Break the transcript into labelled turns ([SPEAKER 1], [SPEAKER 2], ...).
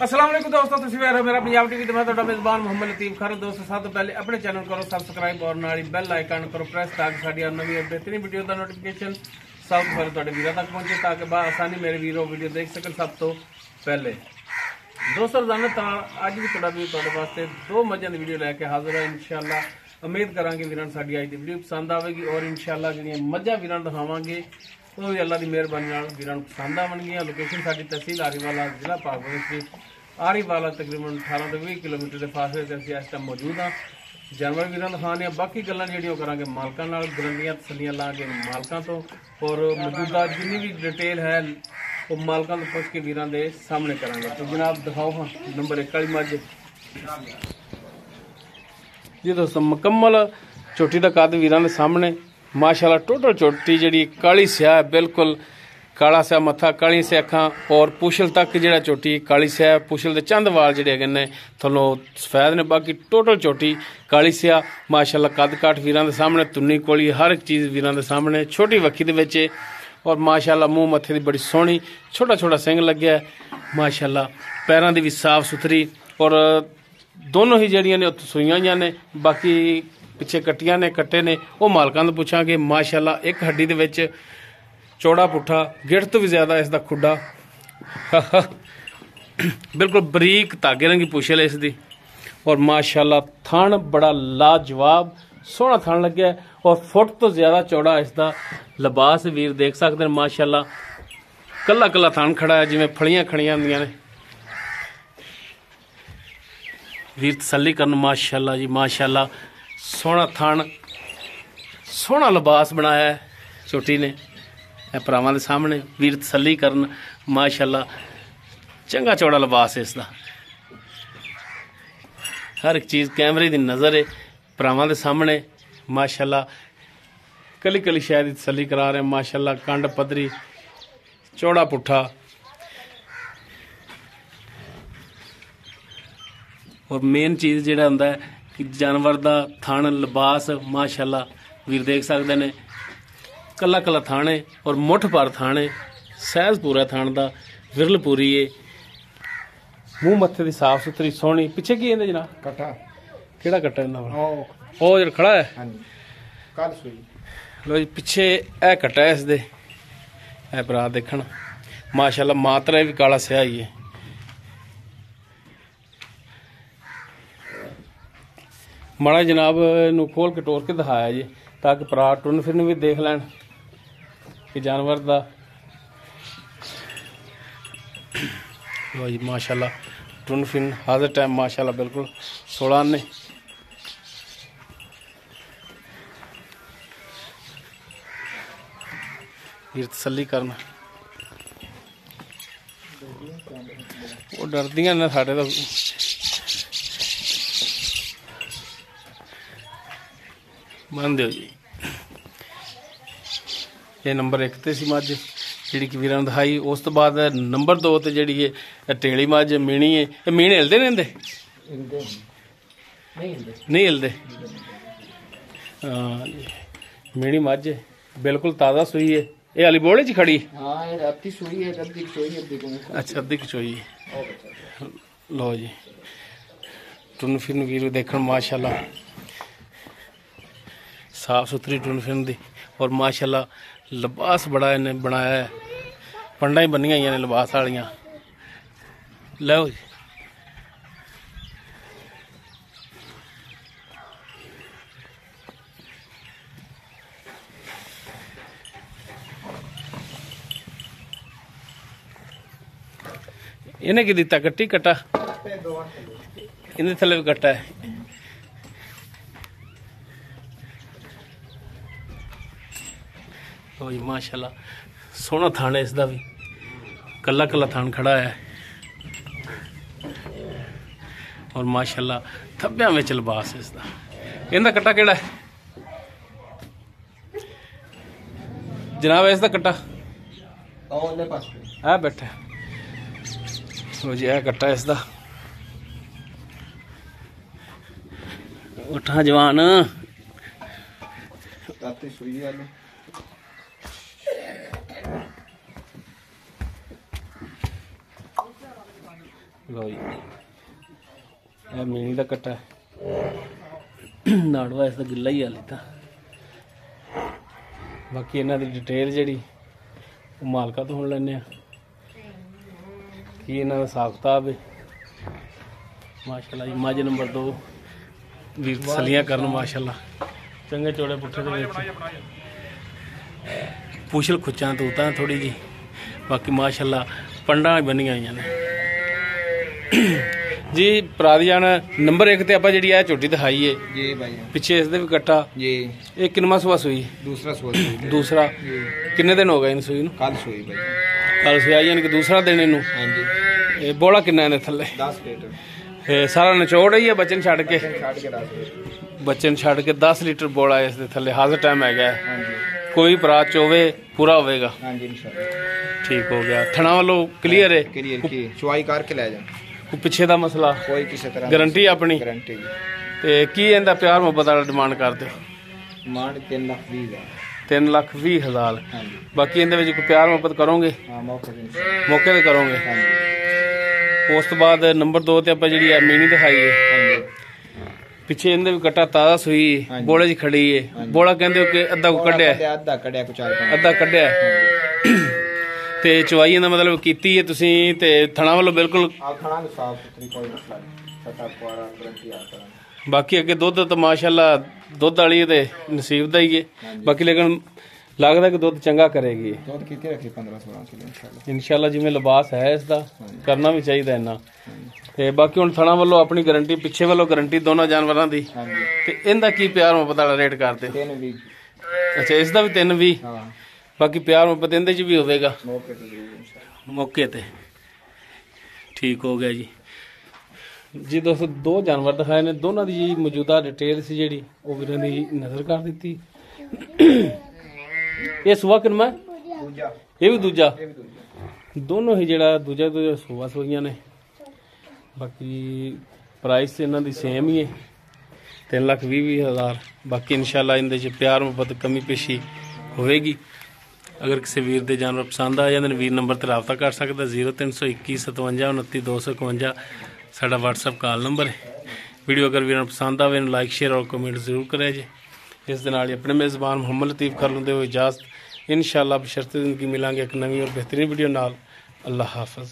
[SPEAKER 1] अस्सलाम वालेकुम दोस्तों, तुसीं वेख रहे हो मेरा पंजाब टीवी ते मैं तुहाडा मेजबान मोहम्मद लतीफ खान। दोस्तों सब तो पहले अपने चैनल करो सबसक्राइब और नाल बेल आइकन करो प्रेस ताकि साडी नवी और बेहतरीन वीडियो का नोटिफिकेशन सब तो पहले तुहाडे वीरों तक पहुंचे ताकि आसानी मेरे वीरों वीडियो देख सकन सब तो पहले। दोस्तों रोजाना अज भी तुहाडे वास्ते दो मज़े की वीडियो लैके हाजिर है। इंशाअल्लाह उम्मीद करांगे वीरां साडी अज दी वीडियो पसंद आवेगी और इंशाअल्लाह जिहड़ियां मझां वीरां दिखावांगे वो भी अल्लाह की मेहरबानी नाल वीरां नूं पसंद आवणगियां। लोकेशन साडी तहसील आरीवाला जिला पाकपुर आरीवाला तकरीबन 18 तो 20 किलोमीटर के फासले से असीं इस टाइम मौजूद हाँ। जानवर वीरां दिखाने बाकी गल्लां जिहड़ियां करांगे मालकां नाल गारंटियां तसल्लियां लांगे मालकां तो और मौजूदा जिन्नी भी डिटेल है वो मालकां तो पुछ के वीरां दे सामने करांगे। तो जनाब दिखाओ हाँ नंबर 1 वाली मझ जी दोस्तों मुकम्मल चोटी का कद वीरां दे सामने माशाल्लाह। टोटल चोटी जिहड़ी काली स्याह बिल्कुल काला स्याह मत्था काली स्याह अखां और पुछल तक जिहड़ा चोटी काली स्याह पुछल दे चंद वाल जिहड़े हैगे ने थल्लों सफेद ने बाकी टोटल चोटी काली स्याह माशाल्लाह। कद काठ वीरां दे सामने तुन्नी कोली हर एक चीज़ वीरां दे सामने छोटी वक्खी दे विच और माशाल्लाह मूँह मत्थे दी बड़ी सोहनी छोटा छोटा सिंग लग्या माशाल्लाह। पैरां दी भी साफ सुथरी और दोनों ही जड़ियां ने सूईयां होईयां ने बाकी पिछे कट्टियां ने कट्टे ने वो मालकां तो पुछांगे माशाल्लाह। एक हड्डी दे विच चौड़ा पुट्ठा गिढ़ तो भी ज्यादा इसका खुडा बिल्कुल बरीक धागे रंगी पुछल इसकी और माशाल्लाह थण बड़ा लाजवाब सोहना थण लग्या और फुट तो ज्यादा चौड़ा इसका लिबास वीर देख सकते हैं माशाल्लाह। कला कला थण खड़ा है जिवें फलियां खड़ियां होंदियां ने वीर तसल्ली करन माशाल्लाह जी माशाल्लाह। सोहना थण सोहना लिबास बनाया है चोटी ने भरावां दे सामने वीर तसल्ली करन माशाल्लाह। चंगा चौड़ा लिबास है इसका हर एक चीज़ कैमरे की नज़र है भरावां दे सामने माशाल्लाह। कली कली शै दी तसल्ली करा रहे माशाल्लाह। कंड पद्धरी चौड़ा पुट्ठा और मेन चीज़ जिहड़ा हुंदा है कि जानवर दा थण लिबास माशाल्लाह वीर देख सकते हैं। कला कला थाने और मुठ भर थाने सहज पूरा थान का विरल पूरी है मूँह मत्थे की साफ सुथरी सोहनी। पिछे की है जनाब कट्टा केड़ा कट्टा ओ जो खड़ा है लो जी पिछे ए कट्टा है इसदे ए भरा देखण माशाल्लाह। मात्रा भी काला स्याह ही है माड़ा जनाब नूं खोल के टोर के दिखाया जी ताकि भरा टुन फिरन भी देख लैन कि जानवर दा लो जी माशाल्लाह। टुन फिन हाजर टाइम माशाल्लाह बिल्कुल 16 आने वीर तसल्ली करना वो डरदियां ने साढ़े तो मान दो जी। ये नंबर 1 ते सी मझ जी कि वीरां दिखाई। उस तो बाद नंबर 2 ते जी है टेली मझ मीणी है। ये मीण हिलदे ने हिंदे नहीं हिलदे हाँ मीणी मझ बिल्कुल ताज़ा सूई है। ये हाली बोले च खड़ी अच्छा अद्धी कचोई लो जी। टुन फिन वीर देखण माशाल्लाह साफ सुथरी टुन फिन दी और माशाल्लाह लिबास बड़ा इन्हें बनाया है। पंडा ही बनिया हुई ने लिबास वालियां लो जी। इन्हें की दिता कट्टी कट्टा इन्हें थले भी कट्टा है तो माशाल्लाह। सोहना थान है इसका भी कला कला थान खड़ा है और माशाल्लाह थब्बियां विच लिबास है इसका। इनका कट्टा केड़ा है जनाब इसका कट्टा है बैठा तो जी है कट्टा इसका उठा जवान लो जी ਇਹ ਮੀਣੀ ਦਾ ਕੱਟਾ ਨਾੜਵਾ ਇਸ ਦਾ ਗਿੱਲਾ ਹੀ ਹਾਲੇ ਤਾਂ। ਬਾਕੀ ਇਹਨਾਂ ਦੀ ਡਿਟੇਲ ਜਿਹੜੀ ਉਹ ਮਾਲਕਾਂ ਤੋਂ ਹੁਣ ਲੈਂਦੇ ਆ ਕੀ ਇਹਨਾਂ ਦਾ ਹਿਸਾਬ ਕਿਤਾਬ ਹੈ। ਮਾਸ਼ਾਅੱਲਾ ਜੀ ਮੱਝ ਨੰਬਰ 2 ਵੀਰ ਤਸੱਲੀਆਂ ਕਰਨ ਮਾਸ਼ਾਅੱਲਾ ਚੰਗੇ ਚੌੜੇ ਪੁੱਠੇ ਦੇ ਵਿੱਚ ਪੁਛਲ ਖੁੱਚਾਂ ਤੋਂ ਤਾਂ ਥੋੜੀ ਜੀ। ਬਾਕੀ ਮਾਸ਼ਾਅੱਲਾ ਪੰਡਾਂ ਬੰਨੀਆਂ ਹੋਈਆਂ ਨੇ जी। परादियान नंबर 1 ਤੇ ਆਪਾਂ ਜਿਹੜੀ ਆ ਝੋਟੀ ਦਿਖਾਈ ਏ
[SPEAKER 2] जी भाई
[SPEAKER 1] ਪਿੱਛੇ ਇਸ ਦੇ ਵੀ ਕੱਟਾ
[SPEAKER 2] जी।
[SPEAKER 1] ਇਹ ਕਿੰਨਵਾਂ ਸੂਆ ਸੂਈ?
[SPEAKER 2] दूसरा सोई
[SPEAKER 1] ਦੂਸਰਾ। ਕਿੰਨੇ ਦਿਨ ਹੋ ਗਏ ਇਹਨੂੰ ਸੂਈ ਨੂੰ?
[SPEAKER 2] कल सोई भाई।
[SPEAKER 1] ਕੱਲ ਸੂਆ ਯਾਨੀ ਕਿ ਦੂਸਰਾ ਦਿਨ ਇਹਨੂੰ।
[SPEAKER 2] हाँ जी।
[SPEAKER 1] ਇਹ ਬੋਲਾ ਕਿੰਨਾ ਇਹਦੇ ਥੱਲੇ?
[SPEAKER 2] 10 लीटर
[SPEAKER 1] ਇਹ ਸਾਰਾ ਨਿਚੋੜ ਹੀ ਹੈ ਬੱਚਨ ਛੱਡ ਕੇ?
[SPEAKER 2] छाड़ के 10 लीटर।
[SPEAKER 1] ਬੱਚਨ ਛੱਡ ਕੇ 10 ਲੀਟਰ ਬੋਲਾ ਇਸ ਦੇ ਥੱਲੇ ਹਾਜ਼ਰ ਟਾਈਮ ਹੈਗਾ।
[SPEAKER 2] हाँ जी।
[SPEAKER 1] ਕੋਈ ਪ੍ਰਾਤ ਚੋਵੇ ਪੂਰਾ ਹੋਵੇਗਾ।
[SPEAKER 2] हाँ जी इंशाल्लाह
[SPEAKER 1] ਠੀਕ ਹੋ ਗਿਆ। ਥਣਾ ਵੱਲੋਂ क्लियर है?
[SPEAKER 2] क्लियर की चुवाई करके ले जा।
[SPEAKER 1] ਕੋਈ ਪਿੱਛੇ ਦਾ ਮਸਲਾ?
[SPEAKER 2] कोई किसी तरह
[SPEAKER 1] ਗਾਰੰਟੀ ਆਪਣੀ?
[SPEAKER 2] गारंटी।
[SPEAKER 1] ਤੇ ਕੀ ਇਹਦਾ ਪਿਆਰ ਮੁਹੱਬਤ ਵਾਲਾ ਡਿਮਾਂਡ ਕਰਦੇ ਹੋ?
[SPEAKER 2] मांड 3 लाख 20 हज़ार।
[SPEAKER 1] 3,20,000।
[SPEAKER 2] हाँ जी।
[SPEAKER 1] ਬਾਕੀ ਇਹਦੇ ਵਿੱਚ ਕੋਈ ਪਿਆਰ ਮੁਹੱਬਤ ਕਰੋਗੇ?
[SPEAKER 2] हाँ मौके पे इंशाल्लाह।
[SPEAKER 1] ਮੌਕੇ ਤੇ ਕਰੋਗੇ।
[SPEAKER 2] हाँ जी।
[SPEAKER 1] ਉਸ ਤੋਂ ਬਾਅਦ ਨੰਬਰ 2 ਤੇ ਆਪਾਂ ਜਿਹੜੀ ਆ ਮੀਨੀ ਦਿਖਾਈ ਹੈ
[SPEAKER 2] हाँ जी।
[SPEAKER 1] ਪਿੱਛੇ ਇਹਦੇ ਵੀ ਕੱਟਾ ਤਾਜ਼ਾ ਸੂਈ
[SPEAKER 2] ਹਾਂਜੀ।
[SPEAKER 1] ਬੋਲੇ 'ਚ ਖੜੀ ਹੈ। ਬੋਲਾ ਕਹਿੰਦੇ ਹੋ ਕਿ ਅੱਧਾ ਕੋ ਕੱਢਿਆ ਹੈ?
[SPEAKER 2] आधा कड़िया को 4-5
[SPEAKER 1] ਅੱਧਾ ਕੱਢਿਆ ਹੈ। ਤੇ ਚਵਾਈਆਂ ਦਾ ਮਤਲਬ ਕੀਤੀ ਹੈ ਤੁਸੀਂ ਤੇ ਥਣਾ ਵੱਲੋਂ ਬਿਲਕੁਲ।
[SPEAKER 2] आ खाना भी साफ सुथरी कोई मसला नहीं। सटा पारा गारंटी आता है।
[SPEAKER 1] ਬਾਕੀ ਅੱਗੇ ਦੁੱਧ ਤਾਂ ਮਾਸ਼ਾਅੱਲਾ ਦੁੱਧ ਵਾਲੀ ਤੇ ਨਸੀਬ ਦਾ ਹੀ ਹੈ। ਬਾਕੀ ਲੇਕਿਨ ਲੱਗਦਾ ਕਿ ਦੁੱਧ ਚੰਗਾ ਕਰੇਗੀ
[SPEAKER 2] दूध कितनी रखी 15-16 किलो इंशाल्लाह।
[SPEAKER 1] ਇਨਸ਼ਾਅੱਲਾ। ਜਿਵੇਂ ਲਿਬਾਸ ਹੈ ਇਸ ਦਾ ਕਰਨਾ ਵੀ ਚਾਹੀਦਾ ਇੰਨਾ। ਤੇ ਬਾਕੀ ਹੁਣ ਥਣਾ ਵੱਲੋਂ ਆਪਣੀ ਗਾਰੰਟੀ ਪਿੱਛੇ ਵੱਲੋਂ ਗਾਰੰਟੀ ਦੋਨੋਂ ਜਾਨਵਰਾਂ ਦੀ।
[SPEAKER 2] हाँ जी।
[SPEAKER 1] ਤੇ ਇਹਦਾ ਕੀ ਪਿਆਰ ਮੁਹੱਬਤ ਵਾਲਾ ਰੇਟ ਕਰਦੇ ਹੋ?
[SPEAKER 2] 3-20।
[SPEAKER 1] ਅੱਛਾ ਇਸ ਦਾ ਵੀ 3,20।
[SPEAKER 2] हाँ
[SPEAKER 1] ਬਾਕੀ ਪਿਆਰ ਮੁਹੱਬਤ ਇਹਦੇ 'ਚ ਵੀ ਹੋਵੇਗਾ
[SPEAKER 2] मौके पे जरूर इंशाल्लाह।
[SPEAKER 1] ਮੌਕੇ ਤੇ। ਠੀਕ ਹੋ ਗਿਆ ਜੀ। ਜੀ ਦੋਸਤੋ ਦੋ ਜਾਨਵਰ ਦਿਖਾਏ ਨੇ, ਦੋਨਾਂ ਦੀ ਜੀ ਮੌਜੂਦਾ ਡਿਟੇਲ ਸੀ ਜਿਹੜੀ ਉਹ ਵੀਰਾਂ ਦੀ ਨਜ਼ਰ ਕਰ ਦਿੱਤੀ। ਇਹ ਸੂਆ ਕਿੰਨਾ?
[SPEAKER 2] दूजा
[SPEAKER 1] ਇਹ ਵੀ ਦੂਜਾ।
[SPEAKER 2] ये भी दूजा।
[SPEAKER 1] ਦੋਨੋਂ ਹੀ ਜਿਹੜਾ ਦੂਜਾ ਸੂਆ ਸੂਈਆਂ ਨੇ। ਬਾਕੀ ਪ੍ਰਾਈਸ ਇਹਨਾਂ ਦੀ ਸੇਮ ਹੀ ਹੈ 3,20,000। ਬਾਕੀ ਇਨਸ਼ਾਅੱਲਾ ਇਹਦੇ 'ਚ ਪਿਆਰ ਮੁਹੱਬਤ ਕਮੀ ਪੇਸ਼ੀ ਹੋਵੇਗੀ। ਅਗਰ ਕਿਸੇ ਵੀਰ ਦੇ ਜਾਨਵਰ ਪਸੰਦ ਆ ਜਾਂਦੇ ਨੇ ਵੀਰ ਨੰਬਰ ਤੇ ਰਾਬਤਾ ਕਰ ਸਕਦਾ 0321 57 29 251 ਸਾਡਾ WhatsApp ਕਾਲ ਨੰਬਰ ਹੈ। ਵੀਡੀਓ ਅਗਰ ਵੀਰਾਂ ਨੂੰ ਪਸੰਦ ਆਵੇ ਇਹਨੂੰ ਲਾਈਕ ਸ਼ੇਅਰ ਔਰ ਕਮੈਂਟ ਜ਼ਰੂਰ ਕਰਿਆ ਜੇ। ਇਸ ਦੇ ਨਾਲ ਹੀ ਆਪਣੇ ਮੇਜ਼ਬਾਨ ਮੁਹੰਮਦ ਲਤੀਫ ਕਰ ਲੈਂਦੇ ਹੋ ਇਜਾਜ਼ਤ। ਇਨਸ਼ਾਅੱਲਾ ਬਸ਼ਰਤੇ ਜ਼ਿੰਦਗੀ ਮਿਲਾਂਗੇ ਇੱਕ ਨਵੀਂ ਔਰ ਬਿਹਤਰੀਨ ਵੀਡੀਓ ਨਾਲ। ਅੱਲਾਹ ਹਾਫਿਜ਼।